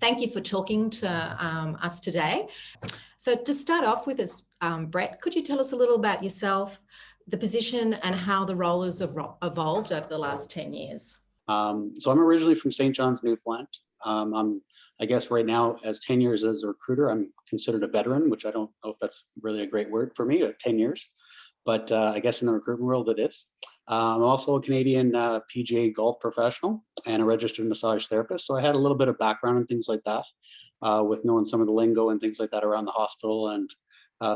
Thank you for talking to us today. So to start off with us, Brett, could you tell us a little about yourself, the position and how the role has evolved over the last 10 years? So I'm originally from St. John's, Newfoundland. I guess right now, as 10 years as a recruiter, I'm considered a veteran, which I don't know if that's really a great word for me, 10 years. But I guess in the recruitment world it is. I'm also a Canadian PGA golf professional and a registered massage therapist. So I had a little bit of background and things like that with knowing some of the lingo and things like that around the hospital and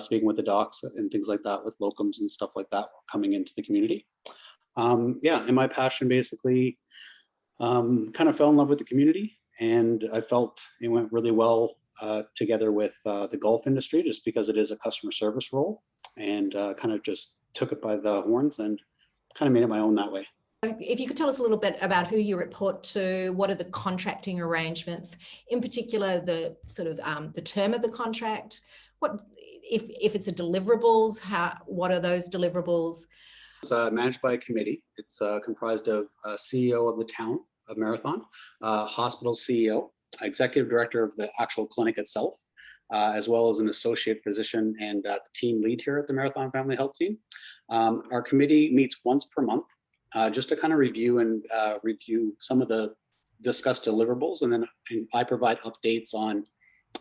speaking with the docs and things like that with locums and stuff like that coming into the community. And my passion basically kind of fell in love with the community, and I felt it went really well together with the golf industry just because it is a customer service role, and kind of just took it by the horns and kind of made it my own that way. If you could tell us a little bit about who you report to, what are the contracting arrangements, in particular the sort of the term of the contract, what if it's a deliverables, what are those deliverables? It's managed by a committee. It's comprised of CEO of the town of Marathon, hospital CEO, executive director of the actual clinic itself, as well as an associate physician and the team lead here at the Marathon Family Health Team. Our committee meets once per month just to kind of review some of the discussed deliverables, and then I provide updates on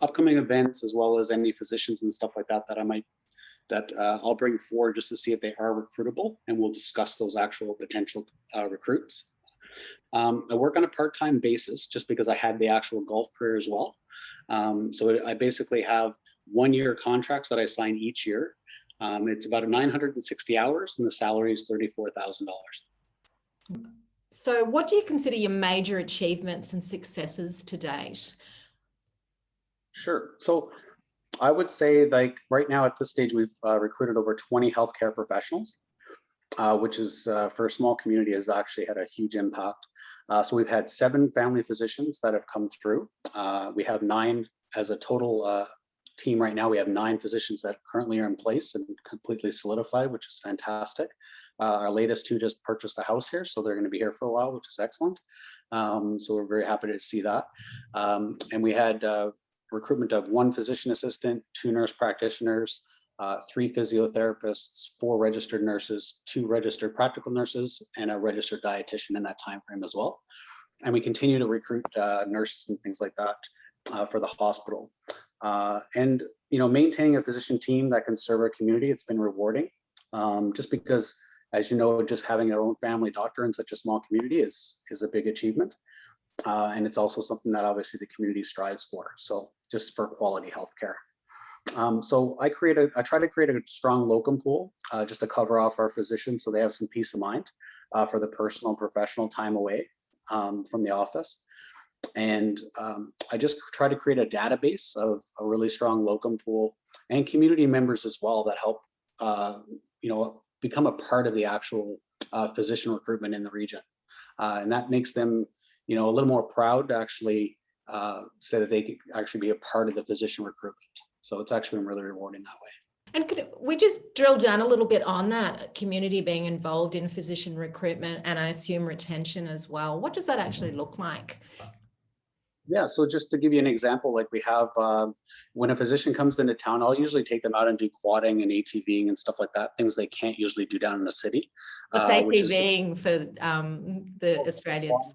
upcoming events as well as any physicians and stuff like that that I'll bring forward just to see if they are recruitable, and we'll discuss those actual potential recruits. I work on a part-time basis just because I had the actual golf career as well. So I basically have 1-year contracts that I sign each year. It's about 960 hours and the salary is $34,000. So what do you consider your major achievements and successes to date? Sure. So I would say, like, right now at this stage, we've recruited over 20 healthcare professionals, which is for a small community has actually had a huge impact. So we've had 7 family physicians that have come through. We have 9 as a total team right now. We have 9 physicians that currently are in place and completely solidified, which is fantastic. Our latest 2 just purchased a house here, so they're going to be here for a while, which is excellent. So we're very happy to see that. And we had recruitment of 1 physician assistant, 2 nurse practitioners, 3 physiotherapists, 4 registered nurses, 2 registered practical nurses, and a registered dietitian in that time frame as well. And we continue to recruit nurses and things like that for the hospital. And maintaining a physician team that can serve our community, it's been rewarding. Just because, as you know, just having our own family doctor in such a small community is a big achievement. And it's also something that obviously the community strives for. So just for quality healthcare. So I try to create a strong locum pool just to cover off our physicians so they have some peace of mind for the personal and professional time away from the office. And I just try to create a database of a really strong locum pool and community members as well that help, become a part of the actual physician recruitment in the region. And that makes them, a little more proud to actually say that they could actually be a part of the physician recruitment. So it's actually been really rewarding that way. And could we just drill down a little bit on that community being involved in physician recruitment and I assume retention as well? What does that actually look like? Yeah, so just to give you an example, like we have, when a physician comes into town, I'll usually take them out and do quadding and ATVing and stuff like that, things they can't usually do down in the city. What's ATVing for the Australians?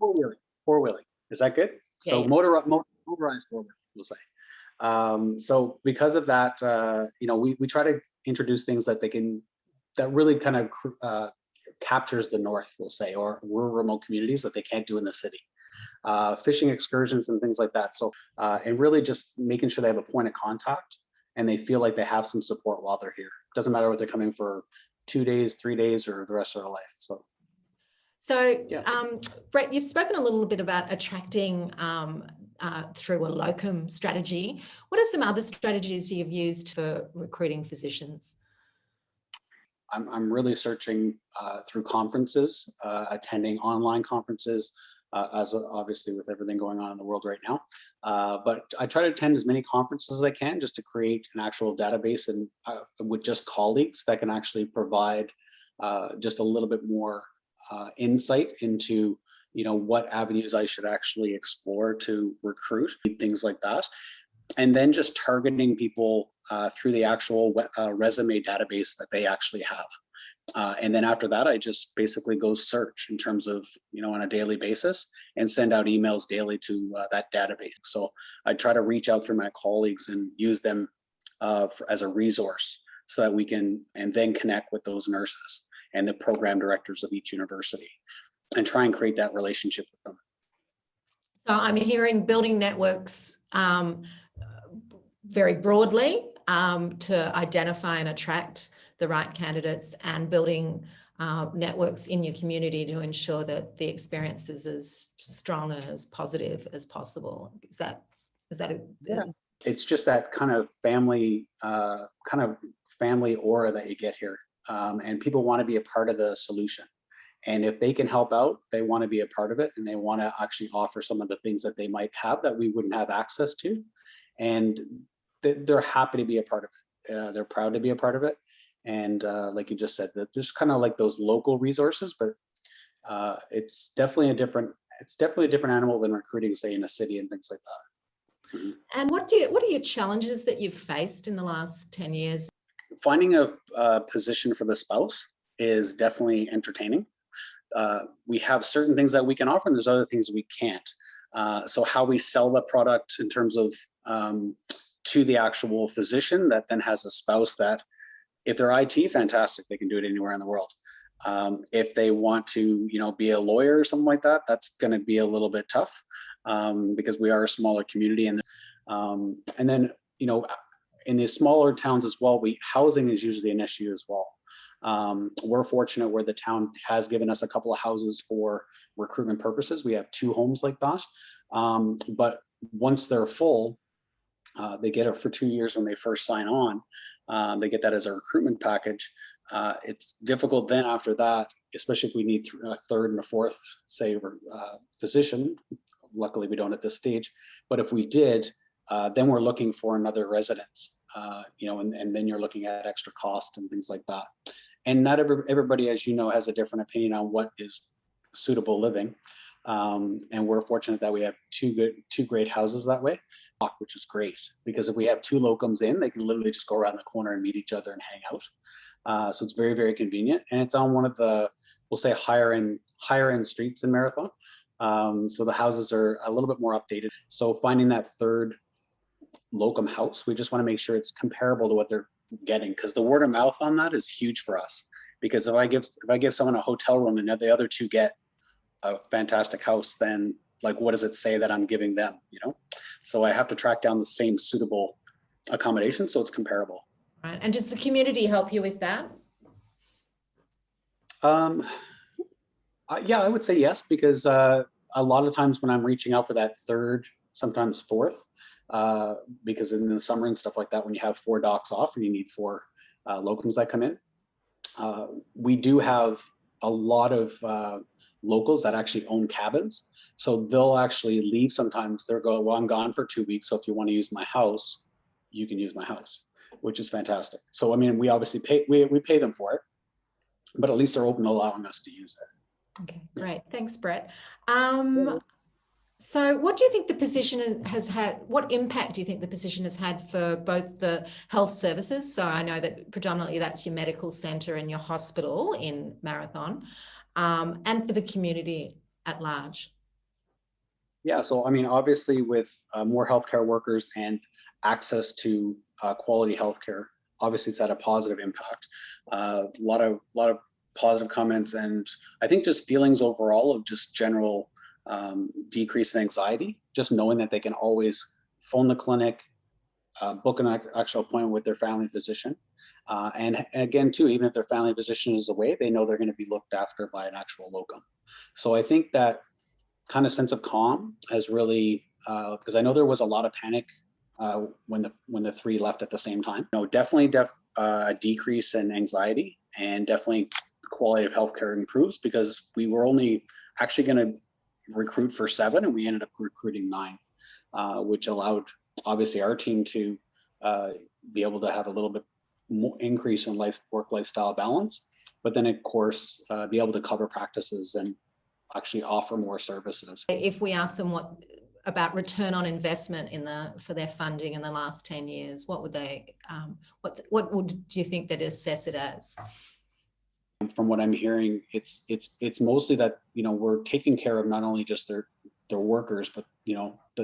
Four-wheeling. Is that good? Yeah, so yeah. Motorized four-wheeling, we'll say. So because of that, we try to introduce things that that really kind of captures the North, we'll say, or rural remote communities that they can't do in the city. Fishing excursions and things like that. So, and really just making sure they have a point of contact and they feel like they have some support while they're here. Doesn't matter whether they're coming for 2 days, 3 days, or the rest of their life. So yeah. Brett, you've spoken a little bit about attracting through a locum strategy. What are some other strategies you've used for recruiting physicians? I'm really searching through conferences, attending online conferences, as obviously with everything going on in the world right now. But I try to attend as many conferences as I can just to create an actual database and with just colleagues that can actually provide just a little bit more insight into what avenues I should actually explore to recruit, things like that. And then just targeting people through the actual resume database that they actually have. And then after that, I just basically go search in terms of, on a daily basis and send out emails daily to that database. So I try to reach out through my colleagues and use them as a resource so that we can, and then connect with those nurses and the program directors of each university and try and create that relationship with them. So I'm hearing building networks very broadly to identify and attract the right candidates, and building networks in your community to ensure that the experience is as strong and as positive as possible. Is that yeah. It's just that kind of family aura that you get here, and people want to be a part of the solution. And if they can help out, they want to be a part of it, and they want to actually offer some of the things that they might have that we wouldn't have access to. And they're happy to be a part of it. They're proud to be a part of it. And like you just said, that there's kind of like those local resources, but it's definitely a different animal than recruiting, say, in a city and things like that. Mm-hmm. And what are your challenges that you've faced in the last 10 years? Finding a position for the spouse is definitely entertaining. We have certain things that we can offer, and there's other things we can't. So how we sell the product in terms of to the actual physician that then has a spouse that, if they're IT, fantastic, they can do it anywhere in the world. If they want to, be a lawyer or something like that, that's going to be a little bit tough because we are a smaller community. And then, in the smaller towns as well, housing is usually an issue as well. We're fortunate where the town has given us a couple of houses for recruitment purposes. We have 2 homes like that. But once they're full, they get it for 2 years when they first sign on. They get that as a recruitment package. It's difficult then after that, especially if we need a third and a fourth, say, physician. Luckily, we don't at this stage. But if we did, then we're looking for another residence, and then you're looking at extra cost and things like that. And not everybody, as you know, has a different opinion on what is suitable living. And we're fortunate that we have two great houses that way, which is great, because if we have 2 locums in, they can literally just go around the corner and meet each other and hang out. So it's very, very convenient, and it's on one of the, we'll say, higher end streets in Marathon. So the houses are a little bit more updated. So finding that third locum house, we just want to make sure it's comparable to what they're getting, because the word of mouth on that is huge for us. Because if I give someone a hotel room and the other 2 get a fantastic house, then what does it say that I'm giving them? So I have to track down the same suitable accommodation so it's comparable. Right. And does the community help you with that? Yeah, I would say yes, because a lot of times when I'm reaching out for that third, sometimes fourth, because in the summer and stuff like that, when you have 4 docs off and you need 4 locums that come in, we do have a lot of locals that actually own cabins. So they'll actually leave sometimes. They'll go, well, I'm gone for 2 weeks, so if you want to use my house, you can use my house, which is fantastic. So, we obviously we pay them for it, but at least they're open to allowing us to use it. Okay, great. Thanks, Brett. So what do you think the position has had, what impact do you think the position has had for both the health services? So I know that predominantly that's your medical centre and your hospital in Marathon, and for the community at large. Yeah, so obviously with more healthcare workers and access to quality healthcare, obviously it's had a positive impact. A lot of positive comments, and I think just feelings overall of just general decrease in anxiety, just knowing that they can always phone the clinic, book an actual appointment with their family physician. And again, too, even if their family physician is away, they know they're going to be looked after by an actual locum. So I think that kind of sense of calm has really, because I know there was a lot of panic when the 3 left at the same time. Definitely a decrease in anxiety, and definitely quality of healthcare improves, because we were only actually going to recruit for 7 and we ended up recruiting 9, which allowed obviously our team to be able to have a little bit more increase in work lifestyle balance, but then of course be able to cover practices and actually offer more services. If we ask them what about return on investment for their funding in the last 10 years, what would they, what would you think they'd assess it as? From what I'm hearing, it's mostly that, we're taking care of not only just their workers, but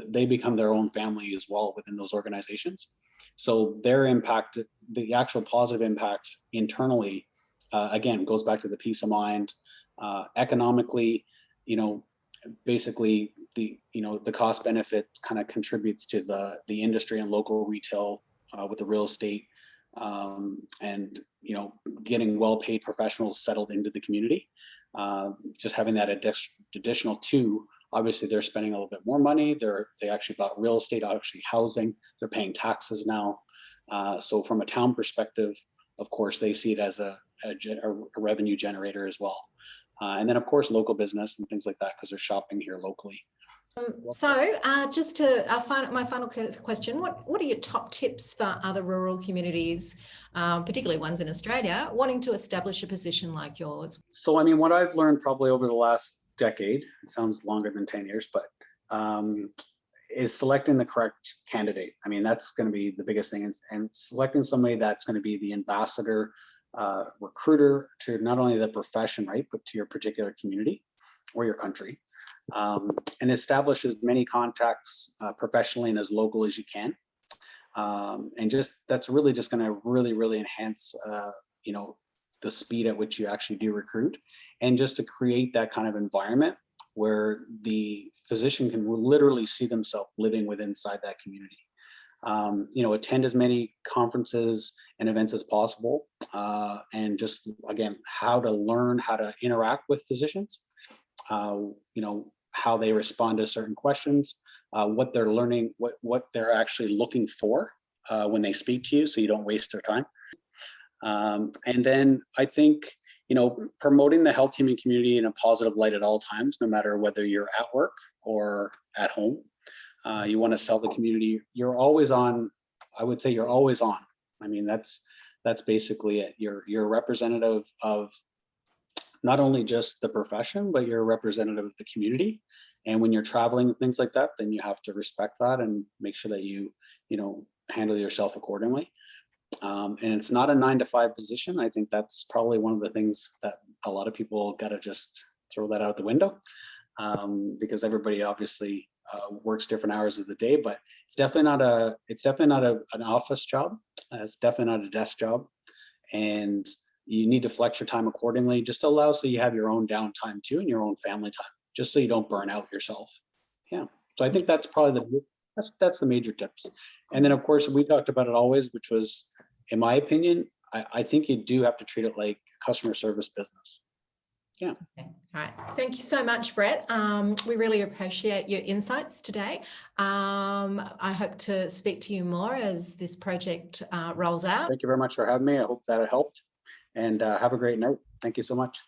they become their own family as well within those organizations. So their impact, the actual positive impact internally, again, goes back to the peace of mind. Economically, basically the cost benefit kind of contributes to the industry and local retail with the real estate, and getting well-paid professionals settled into the community. Just having that additional too. Obviously, they're spending a little bit more money. They actually bought real estate, actually housing. They're paying taxes now. So from a town perspective, of course, they see it as a revenue generator as well. And then, of course, local business and things like that, because they're shopping here locally. Just to my final question, what are your top tips for other rural communities, particularly ones in Australia, wanting to establish a position like yours? So, I mean, what I've learned probably over the last decade, it sounds longer than 10 years, but is selecting the correct candidate. I mean, that's going to be the biggest thing, and selecting somebody that's going to be the ambassador, recruiter to not only the profession, right, but to your particular community or your country. And establish as many contacts professionally and as local as you can. And that's really just going to really enhance, the speed at which you actually do recruit, and just to create that kind of environment where the physician can literally see themselves living inside that community. Attend as many conferences and events as possible, and just, again, how to learn how to interact with physicians, how they respond to certain questions, what they're learning, what they're actually looking for when they speak to you, so you don't waste their time. And then I think, promoting the health team and community in a positive light at all times, no matter whether you're at work or at home. You want to sell the community. You're always on. I would say you're always on. I mean, that's basically it. You're a representative of not only just the profession, but you're a representative of the community. And when you're traveling and things like that, then you have to respect that and make sure that you handle yourself accordingly. And it's not a 9-to-5 position. I think that's probably one of the things that a lot of people got to just throw that out the window, because everybody obviously works different hours of the day. But it's definitely not an office job. It's definitely not a desk job, and you need to flex your time accordingly, just to allow so you have your own downtime too and your own family time, just so you don't burn out yourself. Yeah. So I think that's probably that's the major tips. And then, of course, we talked about it always, which was, in my opinion, I think you do have to treat it like customer service business. Yeah. Okay. All right. Thank you so much, Brett. We really appreciate your insights today. I hope to speak to you more as this project rolls out. Thank you very much for having me. I hope that it helped, and have a great night. Thank you so much.